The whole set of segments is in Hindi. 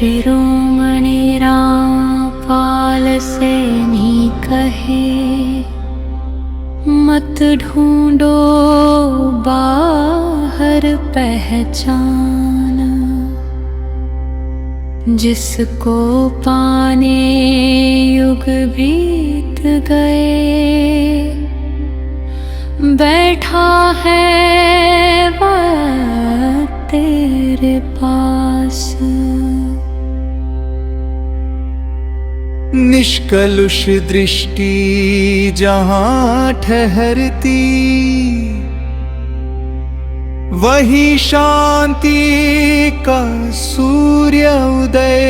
शिरोमणि रामपाल सैनी कहे, मत ढूंढो बाहर पहचान, जिसको पाने युग बीत गए, बैठा है वह तेरे पास। निष्कलुष दृष्टि जहाँ ठहरती, वही शांति का सूर्य उदय,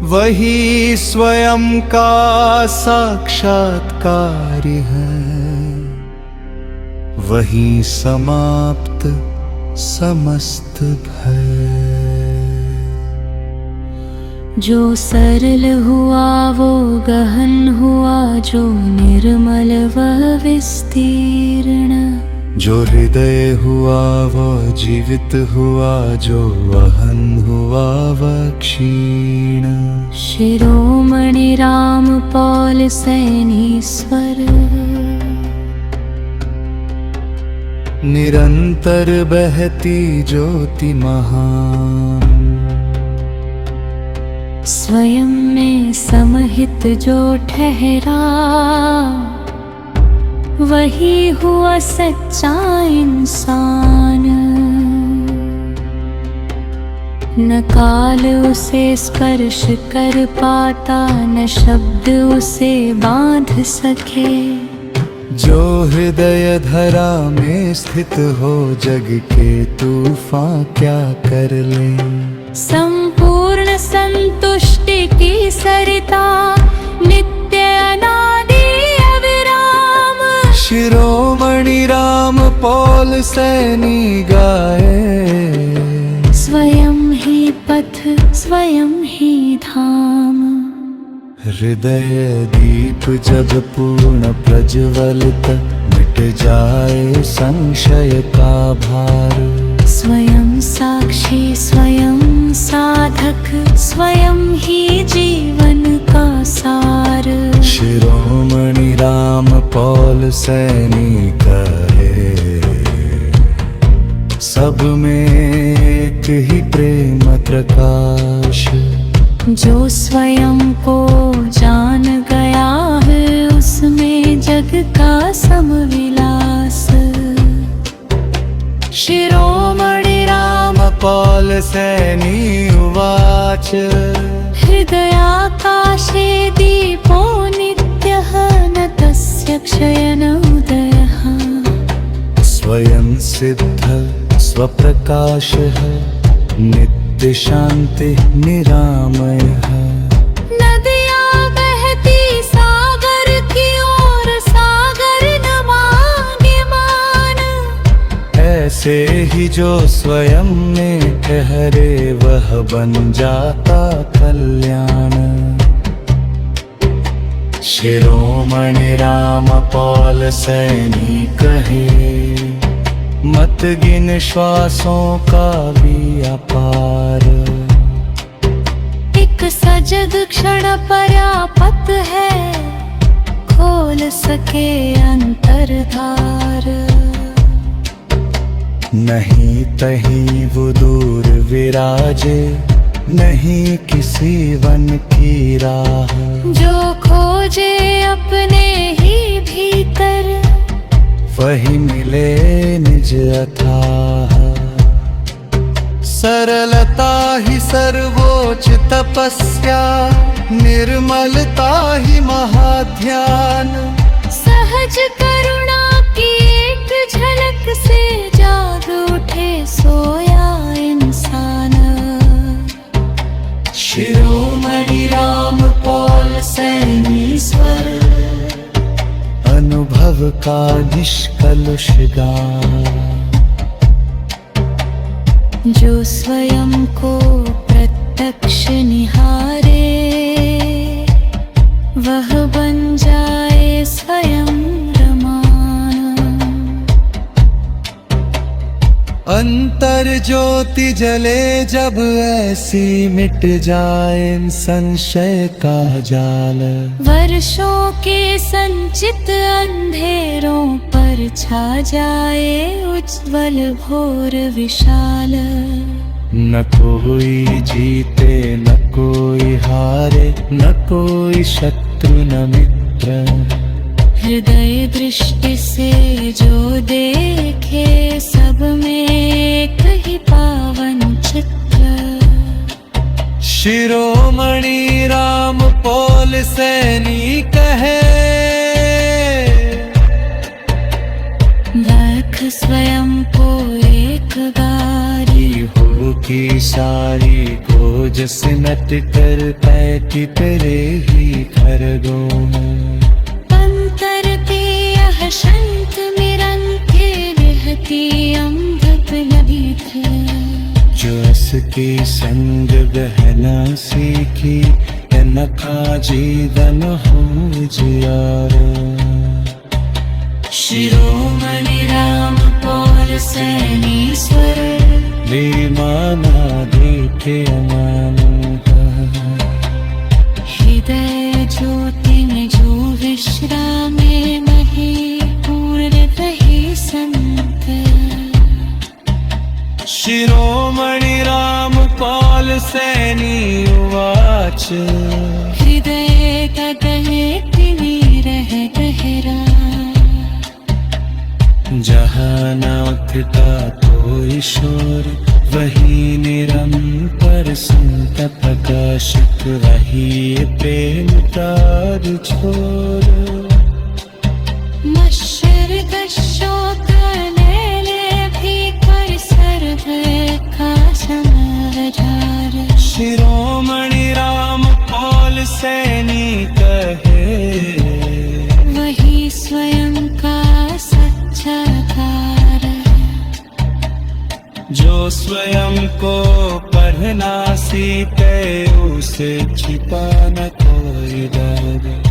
वही स्वयं का साक्षात्कार है, वही समाप्त समस्त भय। जो सरल हुआ वो गहन हुआ, जो निर्मल वह विस्तीर्ण, जो हृदय हुआ वो जीवित हुआ, जो वहन हुआ वह क्षीण। शिरोमणि रामपाल सैनीश्वर, निरंतर बहती ज्योति महान, स्वयं में समहित जो ठहरा, वही हुआ सच्चा इंसान। न काल उसे स्पर्श कर पाता, न शब्द उसे बांध सके, जो हृदय धरा में स्थित हो, जग के तूफान क्या कर ले। संपूर्ण संतुष्टि की सरिता, नित्य अनादि अविराम। शिरोमणि रामपाल सैनी गाए, स्वयं ही पथ स्वयं ही धाम। हृदय दीप जब पूर्ण प्रज्वलित, मिट जाए संशय का भार। स्वयं साक्षी स्वयं साधक, स्वयं ही जीवन का सार। शिरोमणि रामपाल सैनी कहे, सब में एक ही प्रेम प्रकाश। जो स्वयं को जान गया है, उसमें जग का समविलास। शिरोमणि रामपाल सैनी उवाच, हृदयाकाशे दीपो नित्यः, न तस्य क्षयन उदयः। स्वयं सिद्ध स्वप्रकाशः, नित्य शांति निरामयः। नदियाँ बहती सागर की ओर, सागर न मांगे मान। ऐसे ही जो स्वयं में ठहरे, वह बन जाता कल्याण। शिरोमणि रामपाल सैनी कहे, मत गिन श्वासों का भी अपार। एक सजग क्षण पर्याप्त है, खोल सके अंतर्धार। नहीं तहीं वो दूर विराजे, नहीं किसी वन की राह। जो खोजे अपने ही भीतर, वही मिले निज अथाह। सरलता ही सर्वोच्च तपस्या, निर्मलता ही महाध्यान। सहज करुणा की एक झलक से जाग उठे सोया इंसान। शिरोमणि रामपाल सैनीश्वर, अनुभव का निष्कलुष गान। जो स्वयं को प्रत्यक्ष निहारे, वह बन जाए स्वयं रमान। अंतर ज्योति जले जब ऐसी मिट जाए संशय का जाल। वर्षों के संचित अंधेरों पर छा जाए उज्ज्वल भोर विशाल। न कोई जीते न कोई हारे, न कोई शत्रु न मित्र। हृदय दृष्टि से जो देखे सब में एक ही पावन चित्र। शिरोमणि राम पौल सैनिक है, लख स्वयं को एक गारी। हो की सारी को जस नट कर पैठी तेरे ही खरगों में। अंतरते यह संत निरंते रहती अमृत ललित। जो असके संग बहना सीखी, न खा जीवन हो जियारा। शिरोमणि राम पौल सैनीश्वर, वे माना देखे अमाना। हृदय ज्योति में जो विश्रामे मही पूर्ण रही संत। शिरोमणि राम पौल सैनी उवाच। हृदय तदहे तिमिरः गहरा। जहाँ न उठता कोई शोर, वही निरंतर संत प्रकाशित। वही प्रेम तार छोर। मशरक शोक नैले भी कर सर्व का समाचार। शिरोमणि राम पौल सैनी कहे, वही स्वयं का सच्चा तार। जो स्वयं को पढ़ना सीखे, उसे छिपा न कोई डर।